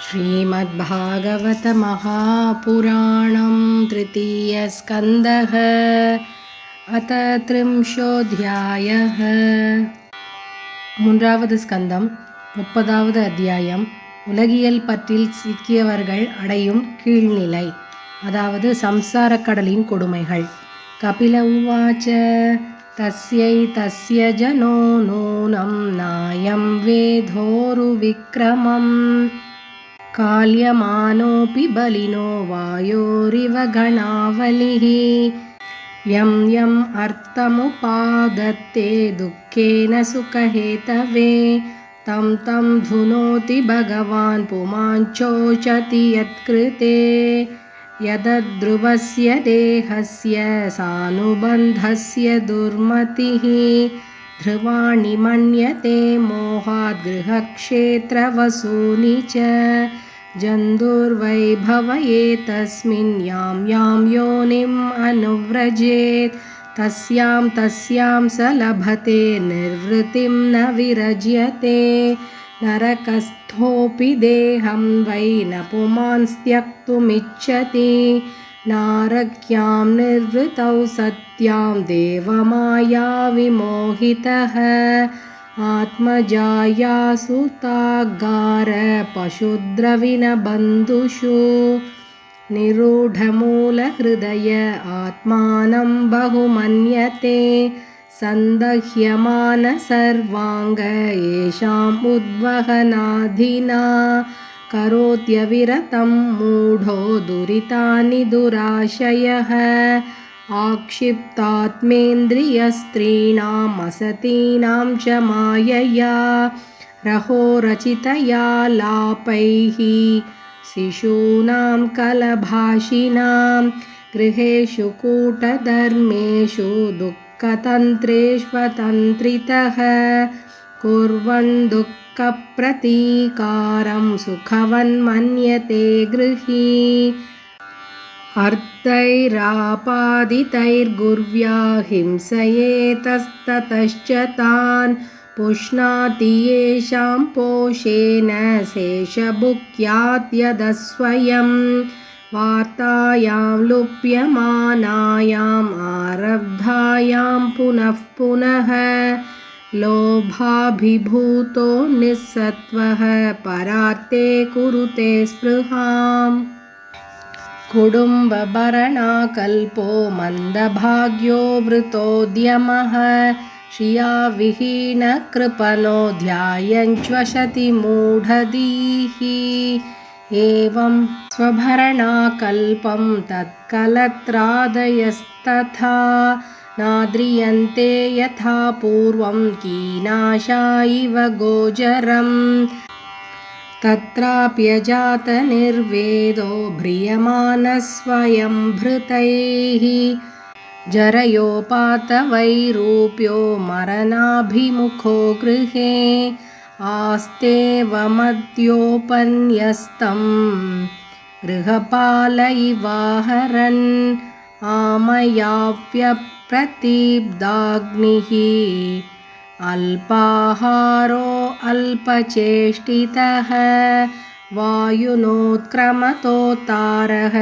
श्रीमद्भागवत महापुराणं तृतीयस्कन्धः अथ त्रिंशोऽध्यायः மூன்றாவது ஸ்கந்தம் 30வது அத்தியாயம் உலகியல் பற்றில் சிக்கியவர்கள் அடையும் கீழ்நிலை, அதாவது சம்சாரக் கடலின் கொடுமைகள். கபில உவாச்ச தஸ்யை தஸ்ய ஜனோ நூனம் நாயம் வேதோரு விக்ரமம் काल्यमानोऽपि बलिनो वायोरिव गणावलिः यं यम् अर्थमुपादत्ते दुःखेन सुखहेतवे तं तं धुनोति भगवान् पुमाञ्चोचति यत्कृते यदध्रुवस्य देहस्य सानुबन्धस्य दुर्मतिः ध्रुवाणि मन्यते मोहात् गृहक्षेत्रवसूनि च जन्तुर्वैभव एतस्मिन् यां यां योनिम् अनुव्रजेत् तस्यां तस्यां स लभते निर्वृतिं न विरज्यते नरकस्थोऽपि देहं वै न पुमांस्त्यक्तुमिच्छति नारक्यां निर्वृतौ सत्यां देवमाया विमोहितः आत्मजाया सुतागार पशुद्रविनबन्धुषु निरूढमूलहृदय आत्मानं बहुमन्यते सन्दह्यमान सर्वाङ्ग येषाम् उद्वहनाधिना करोत्यविरतं मूढो दुरितानि दुराशयः आक्षिप्तात्मेन्द्रियस्त्रीणाम् असतीनां च मायया रहोरचितया लापैः शिशूनां कलभाषिणां गृहेषु कूटधर्मेषु दुःखतन्त्रेष्वतन्त्रितः कुर्वन् दुःखप्रतीकारं सुखवन्मन्यते गृही अर्थैरापादितैर्गुर्व्या हिंसयेतस्ततश्च तान् पुष्णाति येषां पोषेण शेषभुक्याद्यदस्वयं वार्तायां लुप्यमानायाम् आरब्धायां पुनः पुनः लोभाभिभूतो निस्सत्वः परार्थे कुरुते स्पृहाम् कुटुम्बभरणाकल्पो मन्दभाग्यो वृतोद्यमः श्रिया विहीनकृपणो ध्यायञ्च्वशति मूढधीः एवं स्वभरणाकल्पं तत्कलत्रादयस्तथा नाद्रियन्ते यथा पूर्वं कीनाशा इव गोचरम् तत्राप्यजातनिर्वेदो भ्रियमानः स्वयं भृतैः जरयोपातवैरूप्यो मरणाभिमुखो गृहे आस्तेवमद्योपन्यस्तं गृहपालैवाहरन् आमयाव्यप्रतीब्धाग्निः अल्पाहारो अल्पचेष्टितः वायुनोत्क्रमतोतारः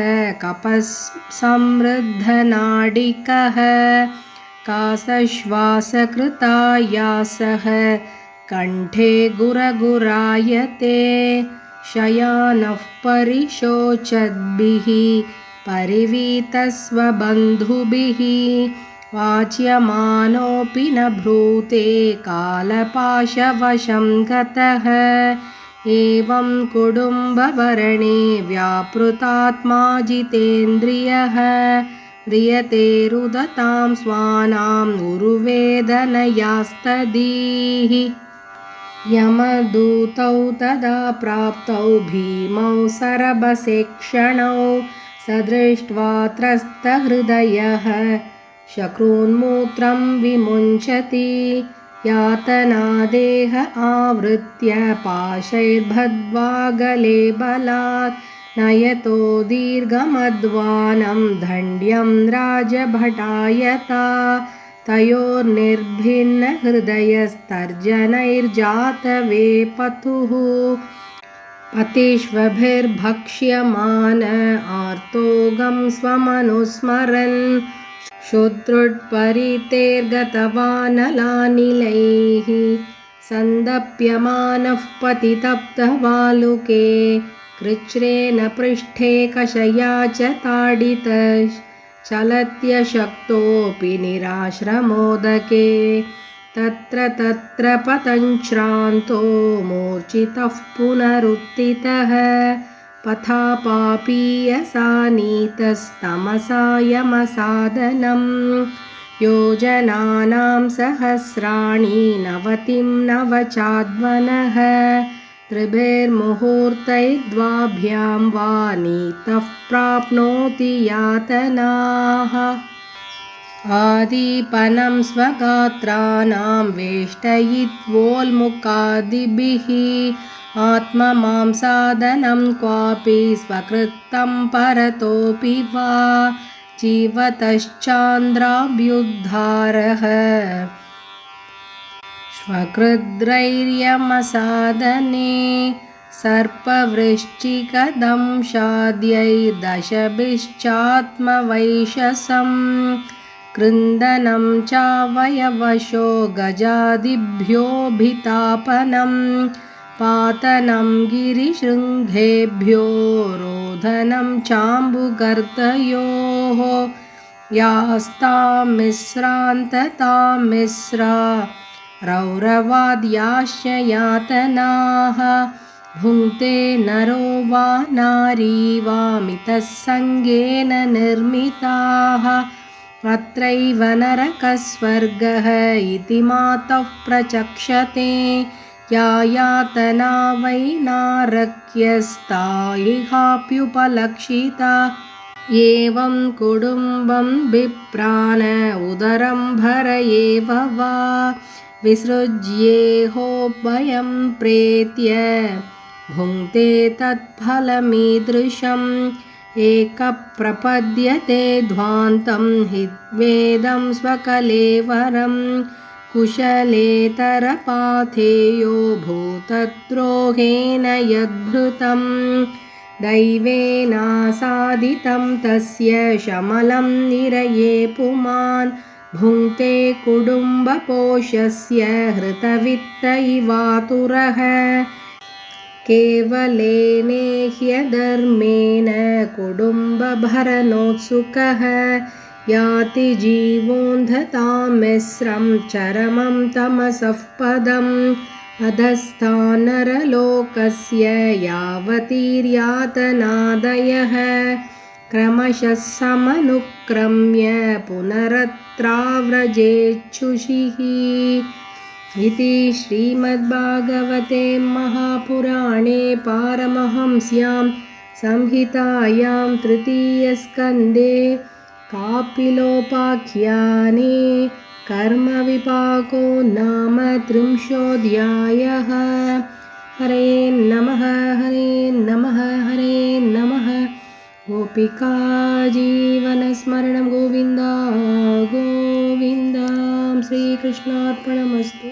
कपसमृद्धनाडिकः कासश्वासकृतायासः कण्ठे गुरगुरायते शयानः परिशोचद्भिः परिवीतस्वबन्धुभिः वाच्यमानोऽपि न ब्रूते कालपाशवशं गतः एवं कुटुम्बभरणे व्यापृतात्मा जितेन्द्रियः म्रियते रुदतां स्वानाम् उरुवेदनयास्तदीः यमदूतौ तदा प्राप्तौ भीमौ सरभसेक्षणौ स दृष्ट्वा त्रस्तहृदयः शक्रून्मूत्रं विमुञ्चति यातनादेह आवृत्य पाशैर्बद्ध्वा गले बलात् नयतो दीर्घमध्वानं दण्ड्यं राजभटायता तयोर्निर्भिन्नहृदयस्तर्जनैर्जातवेपथुः पतिष्वभिर्भक्ष्यमान आर्तोगं स्वमनुस्मरन् शोद्रुट्परितेर्गतवानलानिलैः सन्दप्यमानः पतितप्तवालुके कृच्छ्रेण पृष्ठे कषया च ताडितः चलत्यशक्तोऽपि निराश्रमोदके तत्र तत्र पतञ्श्रान्तो मूर्छितः पुनरुत्थितः पथा पापीयसानीतस्तमसा यमसादनं योजनानां सहस्राणि नवतिं नवचाद्वनः त्रिभिर्मुहूर्तैर्द्वाभ्यां वा नीतः प्राप्नोति यातनाः आदीपनं स्वगात्राणां वेष्टयित्वोल्मुखादिभिः आत्ममांसादनं क्वापि स्वकृतं परतोऽपि वा जीवतश्चान्द्राभ्युद्धारः स्वकृद्रैर्यमसादने सर्पवृश्चिकदंशाद्यैर्दशभिश्चात्मवैशसं कृन्दनं चावयवशो गजादिभ्योऽभितापनं पातनं गिरिशृङ्गेभ्यो रोदनं चाम्बुगर्तयोः यास्तां मिश्रान्ततां मिश्रा रौरवाद्याश्च यातनाः भुङ्क्ते नरो वा नारी वा मितः सङ्गेन निर्मिताः अत्रैव नरकस्वर्गः इति मातः प्रचक्षते या यातना वै नारक्यस्ता इहाप्युपलक्षिता एवं कुटुम्बं विप्रान उदरं भर एव वा विसृज्येहोभयं प्रेत्य भुङ्क्ते तत्फलमीदृशम् एकप्रपद्यते ध्वान्तं हित्वेदं स्वकलेवरं कुशलेतरपाथेयो भूतद्रोहेण यद्भृतं दैवेनासादितं तस्य शमलं निरये पुमान् भुङ्क्ते कुटुम्बपोषस्य हृतवित्त इवातुरः केवलेनेह्यधर्मेण कुटुम्बभरणोत्सुकः याति जीवोन्धतां मिश्रं चरमं तमसः पदम् अधस्तानरलोकस्य यावतीर्यातनादयः क्रमशः समनुक्रम्य पुनरत्राव्रजेच्छुषिः इति श्रीमद्भागवते महापुराणे पारमहंस्यां संहितायां तृतीयस्कन्धे कापिलोपाख्याने कर्मविपाको नाम 30ोऽध्यायः। हरे नमः हरे नमः हरे नमः। गोपिका जीवनस्मरणं गोविन्द गोविन्द। श्रीकृष्णार्पणमस्तु।